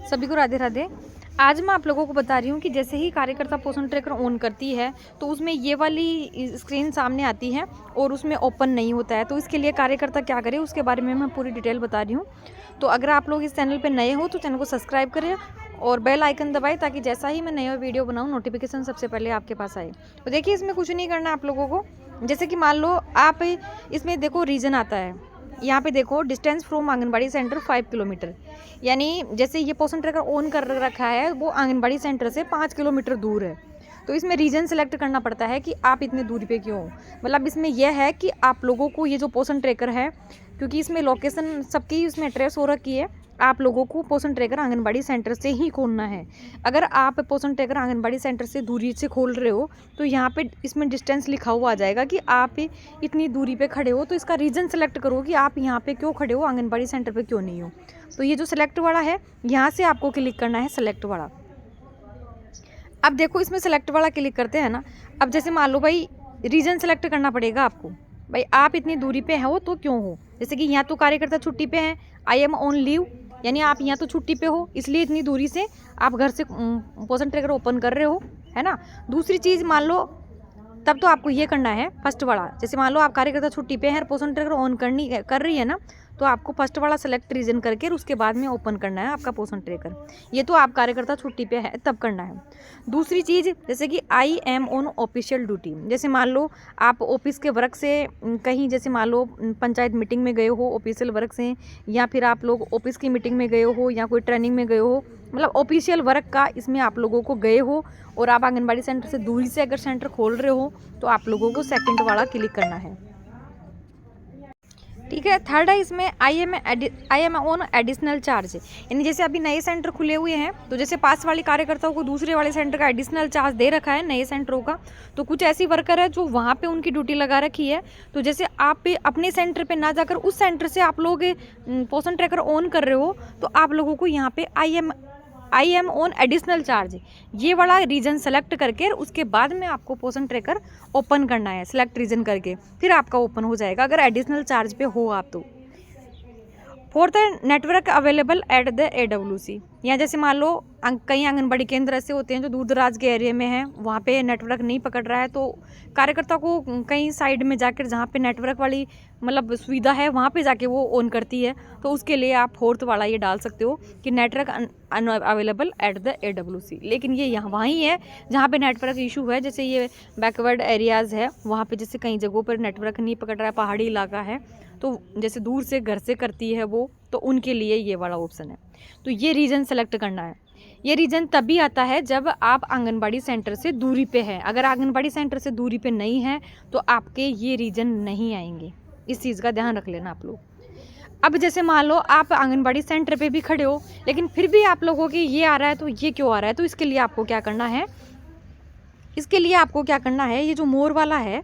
सभी को राधे राधे। आज मैं आप लोगों को बता रही हूँ कि जैसे ही कार्यकर्ता पोषण ट्रैकर ऑन करती है तो उसमें ये वाली स्क्रीन सामने आती है और उसमें ओपन नहीं होता है। तो इसके लिए कार्यकर्ता क्या करे उसके बारे में मैं पूरी डिटेल बता रही हूँ। तो अगर आप लोग इस चैनल पर नए हो तो चैनल को सब्सक्राइब करें और बेल आइकन दबाएं ताकि जैसा ही मैं नया वीडियो बनाऊँ नोटिफिकेशन सबसे पहले आपके पास आए। तो देखिए इसमें कुछ नहीं करना आप लोगों को। जैसे कि मान लो आप इसमें देखो रीजन आता है, यहाँ पे देखो distance from anganwadi centre 5 kilometre, यानी जैसे ये पोषण ट्रैकर ऑन कर रखा है वो आंगनबाड़ी सेंटर से 5 किलोमीटर दूर है। तो इसमें रीजन सेलेक्ट करना पड़ता है कि आप इतनी दूरी पे क्यों हो। मतलब इसमें यह है कि आप लोगों को ये जो पोषण ट्रैकर है, क्योंकि इसमें लोकेशन सबकी उसमें ट्रेस हो रखी है, आप लोगों को पोषण ट्रैकर आंगनबाड़ी सेंटर से ही खोलना है। अगर आप पोषण ट्रैकर आंगनबाड़ी सेंटर से दूरी से खोल रहे हो तो यहाँ पे इसमें डिस्टेंस लिखा हुआ आ जाएगा कि आप इतनी दूरी पे खड़े हो। तो इसका रीज़न सेलेक्ट करो कि आप यहाँ पे क्यों खड़े हो, आंगनबाड़ी सेंटर पे क्यों नहीं हो। तो ये जो सेलेक्ट वाला है यहाँ से आपको क्लिक करना है, सेलेक्ट वाला। अब देखो इसमें सेलेक्ट वाला क्लिक करते हैं ना। अब जैसे मान लो भाई रीजन सेलेक्ट करना पड़ेगा आपको, भाई आप इतनी दूरी पे हो तो क्यों हो। जैसे कि यहाँ तो कार्यकर्ता छुट्टी पे हैं, आई एम ऑन लीव, यानी आप यहाँ तो छुट्टी पे हो इसलिए इतनी दूरी से आप घर से पोषण ट्रैकर ओपन कर रहे हो, है ना। दूसरी चीज़ मान लो तब तो आपको ये करना है फर्स्ट वाला। जैसे मान लो आप कार्यकर्ता छुट्टी पे हैं, पोषण ट्रैकर ऑन कर रही है ना, तो आपको फर्स्ट वाला सेलेक्ट रीजन करके उसके बाद में ओपन करना है आपका पोषण ट्रैकर। ये तो आप कार्यकर्ता छुट्टी पे है तब करना है। दूसरी चीज़ जैसे कि I am on official duty, जैसे मान लो आप ऑफिस के वर्क से कहीं, जैसे मान लो पंचायत मीटिंग में गए हो ऑफिशियल वर्क से, या फिर आप लोग ऑफिस की मीटिंग में गए हो या कोई ट्रेनिंग में गए हो, मतलब ऑफिशियल वर्क का इसमें आप लोगों को गए हो और आप आंगनबाड़ी सेंटर से दूरी से अगर सेंटर खोल रहे हो तो आप लोगों को सेकंड वाला क्लिक करना है, ठीक है। थर्ड है इसमें I am on additional charge, यानी जैसे अभी नए सेंटर खुले हुए हैं तो जैसे पास वाले कार्यकर्ताओं को दूसरे वाले सेंटर का एडिशनल चार्ज दे रखा है नए सेंटरों का। तो कुछ ऐसी वर्कर है जो वहाँ पे उनकी ड्यूटी लगा रखी है, तो जैसे आप अपने सेंटर पे ना जाकर उस सेंटर से आप लोग पोषण ट्रैकर ऑन कर रहे हो तो आप लोगों को यहाँ पे I am on additional charge ये वाला रीजन सेलेक्ट करके उसके बाद में आपको पोषण ट्रैकर ओपन करना है, सेलेक्ट रीजन करके फिर आपका ओपन हो जाएगा अगर एडिशनल चार्ज पे हो आप तो। फोर्थ है network available at the AWC, या जैसे मान लो कई आंगनबाड़ी केंद्र ऐसे होते हैं जो दूर दराज के एरिया में हैं, वहाँ पे नेटवर्क नहीं पकड़ रहा है तो कार्यकर्ता को कहीं साइड में जाकर जहाँ पे नेटवर्क वाली मतलब सुविधा है वहाँ पे जाके वो ऑन करती है। तो उसके लिए आप फोर्थ वाला ये डाल सकते हो कि network available at the AWC। लेकिन ये यहाँ वहीं है जहाँ पे नेटवर्क इशू है, जैसे ये बैकवर्ड एरियाज़ है वहाँ पे जैसे कई जगहों पर नेटवर्क नहीं पकड़ रहा है, पहाड़ी इलाका है, तो जैसे दूर से घर से करती है वो, तो उनके लिए ये वाला ऑप्शन है। तो ये रीजन सेलेक्ट करना है। ये रीजन तभी आता है जब आप आंगनबाड़ी सेंटर से दूरी पे है। अगर आंगनबाड़ी सेंटर से दूरी पे नहीं है तो आपके ये रीजन नहीं आएंगे, इस चीज़ का ध्यान रख लेना आप लोग। अब जैसे मान लो आप आंगनबाड़ी सेंटर पे भी खड़े हो लेकिन फिर भी आप लोगों के ये आ रहा है, तो ये क्यों आ रहा है, तो इसके लिए आपको क्या करना है, इसके लिए आपको क्या करना है, ये जो मोर वाला है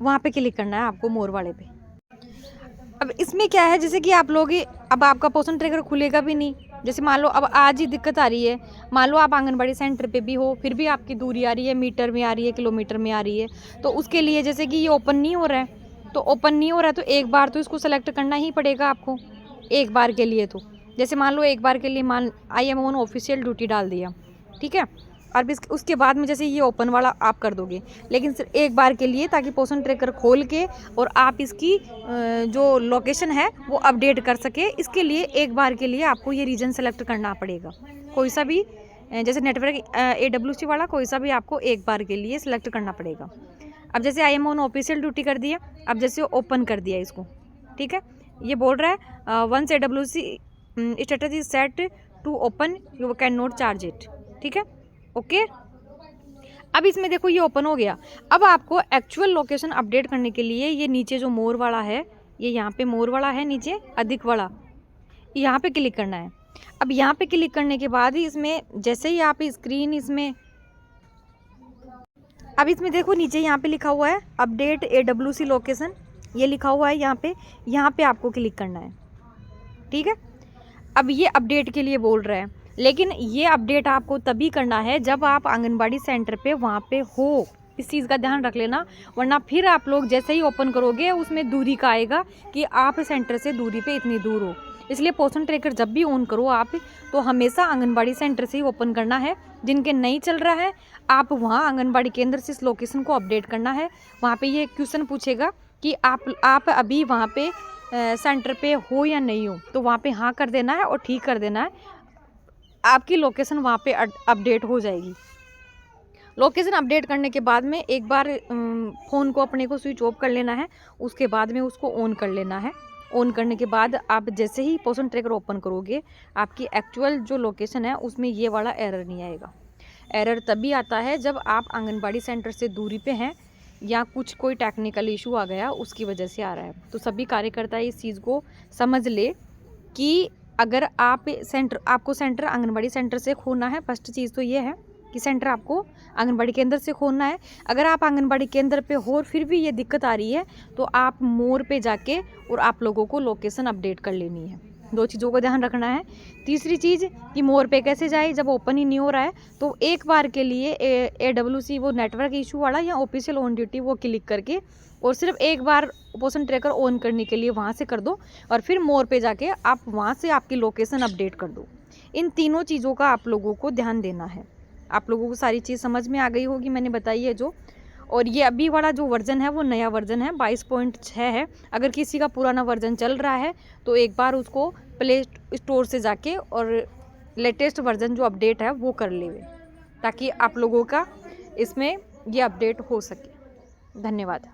वहाँ पे क्लिक करना है आपको, मोर वाले पे। अब इसमें क्या है, जैसे कि आप लोग अब आपका पोषण ट्रैकर खुलेगा भी नहीं। जैसे मान लो अब आज ही दिक्कत आ रही है, मान लो आप आंगनबाड़ी सेंटर पे भी हो फिर भी आपकी दूरी आ रही है, मीटर में आ रही है, किलोमीटर में आ रही है, तो उसके लिए जैसे कि ये ओपन नहीं हो रहा है, तो ओपन नहीं हो रहा है तो एक बार तो इसको सेलेक्ट करना ही पड़ेगा आपको एक बार के लिए। तो जैसे मान लो एक बार के लिए मान I am on official duty डाल दिया, ठीक है, और उसके बाद में जैसे ये ओपन वाला आप कर दोगे, लेकिन सिर्फ एक बार के लिए, ताकि पोषण ट्रैकर खोल के और आप इसकी जो लोकेशन है वो अपडेट कर सके। इसके लिए एक बार के लिए आपको ये रीजन सेलेक्ट करना पड़ेगा, कोई सा भी, जैसे नेटवर्क AWC वाला कोई सा भी आपको एक बार के लिए सेलेक्ट करना पड़ेगा। अब जैसे I am on official duty कर दिया, अब जैसे ओपन कर दिया इसको, ठीक है, ये बोल रहा है once AWC status is set to open you can not charge it, ठीक है, ओके। अब इसमें देखो ये ओपन हो गया। अब आपको एक्चुअल लोकेशन अपडेट करने के लिए ये नीचे जो मोर वाला है, ये यहाँ पे मोर वाला है नीचे अधिक वाला, यहाँ पे क्लिक करना है। अब यहाँ पे क्लिक करने के बाद ही इसमें जैसे ही आप स्क्रीन इसमें, अब इसमें देखो नीचे यहाँ पे लिखा हुआ है अपडेट AWC लोकेशन, ये लिखा हुआ है यहाँ पे आपको क्लिक करना है, ठीक है। अब ये अपडेट के लिए बोल रहा है, लेकिन ये अपडेट आपको तभी करना है जब आप आंगनबाड़ी सेंटर पे वहाँ पे हो, इस चीज़ का ध्यान रख लेना, वरना फिर आप लोग जैसे ही ओपन करोगे उसमें दूरी का आएगा कि आप सेंटर से दूरी पे इतनी दूर हो। इसलिए पोषण ट्रैकर जब भी ऑन करो आप, तो हमेशा आंगनबाड़ी सेंटर से ही ओपन करना है। जिनके नहीं चल रहा है, आप वहाँ आंगनबाड़ी केंद्र से इस लोकेशन को अपडेट करना है। वहाँ पे ये क्वेश्चन पूछेगा कि आप अभी वहाँ पे सेंटर पे हो या नहीं हो, तो वहाँ पे हाँ कर देना है और ठीक कर देना है। आपकी लोकेशन वहाँ पे अपडेट हो जाएगी। लोकेशन अपडेट करने के बाद में एक बार फ़ोन को अपने को स्विच ऑफ कर लेना है, उसके बाद में उसको ऑन कर लेना है। ऑन करने के बाद आप जैसे ही पोषण ट्रैकर ओपन करोगे, आपकी एक्चुअल जो लोकेशन है उसमें ये वाला एरर नहीं आएगा। एरर तभी आता है जब आप आंगनबाड़ी सेंटर से दूरी पे हैं या कुछ कोई टेक्निकल इशू आ गया उसकी वजह से आ रहा है। तो सभी कार्यकर्ता इस चीज़ को समझ ले कि अगर आपको सेंटर आंगनबाड़ी सेंटर से खोलना है, फर्स्ट चीज़ तो ये है कि सेंटर आपको आंगनबाड़ी केंद्र से खोलना है। अगर आप आंगनबाड़ी केंद्र पे हो और फिर भी ये दिक्कत आ रही है, तो आप मोर पे जाके और आप लोगों को लोकेशन अपडेट कर लेनी है। 2 चीज़ों का ध्यान रखना है। तीसरी चीज़ कि मोर पे कैसे जाए, जब ओपन ही नहीं हो रहा है तो एक बार के लिए AWC वो नेटवर्क इशू वाला या ऑफिशियल ऑन ड्यूटी वो क्लिक करके और सिर्फ एक बार पोषण ट्रैकर ऑन करने के लिए वहाँ से कर दो और फिर मोर पे जाके आप वहाँ से आपकी लोकेशन अपडेट कर दो। इन तीनों चीज़ों का आप लोगों को ध्यान देना है। आप लोगों को सारी चीज़ समझ में आ गई होगी, मैंने बताई है जो। और ये अभी वाला जो वर्जन है वो नया वर्जन है, 22.6 है। अगर किसी का पुराना वर्जन चल रहा है तो एक बार उसको प्ले स्टोर से जाके और लेटेस्ट वर्जन जो अपडेट है वो कर ले, ताकि आप लोगों का इसमें ये अपडेट हो सके। धन्यवाद।